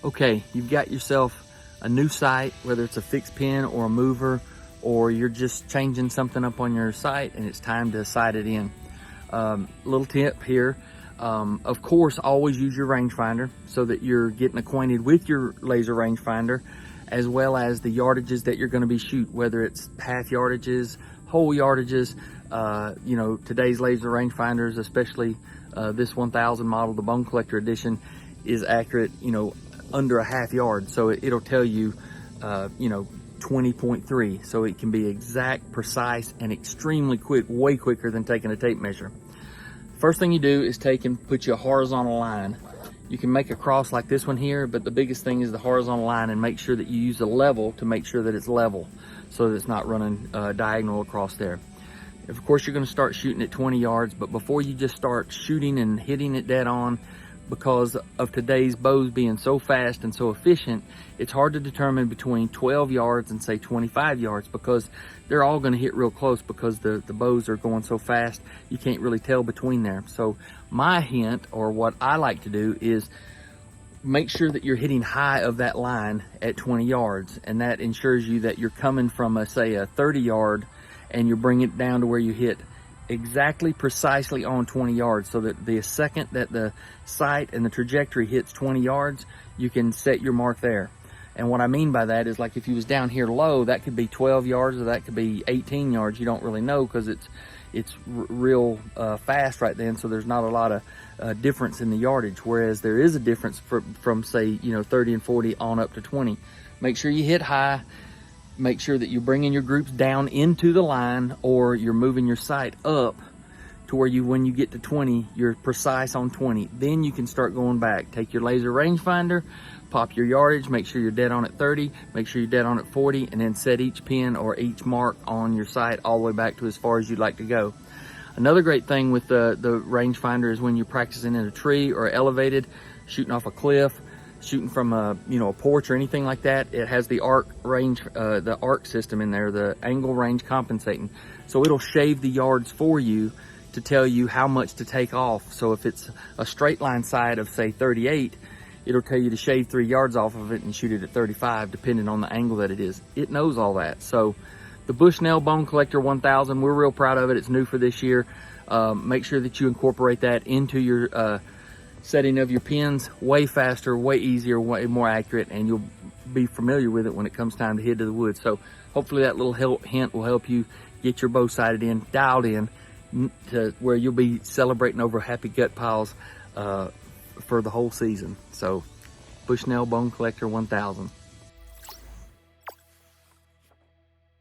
Okay, you've got yourself a new sight, whether it's a fixed pin or a mover, or you're just changing something up on your sight and it's time to sight it in. Little tip here, of course, always use your rangefinder so that you're getting acquainted with your laser rangefinder, as well as the yardages that you're going to be shooting, whether it's half yardages, whole yardages. You know, today's laser rangefinders, especially this 1000 model, the Bone Collector Edition, is accurate, you know, under a half yard. So it'll tell you, you know, 20.3. So it can be exact, precise, and extremely quick, way quicker than taking a tape measure. First thing you do is take and put you a horizontal line. You can make a cross like this one here, but the biggest thing is the horizontal line, and make sure that you use a level to make sure that it's level so that it's not running diagonal across there. Of course, you're going to start shooting at 20 yards, but before you just start shooting and hitting it dead on, because of today's bows being so fast and so efficient, it's hard to determine between 12 yards and say 25 yards, because they're all going to hit real close because the bows are going so fast you can't really tell between there. So my hint, or what I like to do, is make sure that you're hitting high of that line at 20 yards, and that ensures you that you're coming from a, say, a 30 yard, and you're bringing it down to where you hit exactly, precisely on 20 yards, so that the second that the sight and the trajectory hits 20 yards, you can set your mark there. And what I mean by that is, like, if you was down here low, that could be 12 yards or that could be 18 yards. You don't really know, because it's real fast right then, so there's not a lot of difference in the yardage, whereas there is a difference from say, you know, 30 and 40 on up to 20. Make sure you hit high. Make sure that you're bringing your groups down into the line, or you're moving your sight up to where you, when you get to 20, you're precise on 20. Then you can start going back. Take your laser rangefinder, pop your yardage, make sure you're dead on at 30, make sure you're dead on at 40, and then set each pin or each mark on your sight all the way back to as far as you'd like to go. Another great thing with the rangefinder is when you're practicing in a tree or elevated, shooting off a cliff, shooting from a, you know, a porch or anything like that, it has the arc range, the arc system in there, the angle range compensating. So it'll shave the yards for you to tell you how much to take off. So if it's a straight line sight of say 38, it'll tell you to shave 3 yards off of it and shoot it at 35, depending on the angle that it is. It knows all that. So the Bushnell Bone Collector 1000, we're real proud of it. It's new for this year. Make sure that you incorporate that into your setting of your pins. Way faster, way easier, way more accurate, and you'll be familiar with it when it comes time to head to the woods. So hopefully that little hint will help you get your bow sighted in, dialed in, to where you'll be celebrating over happy gut piles for the whole season. So Bushnell Bone Collector 1000.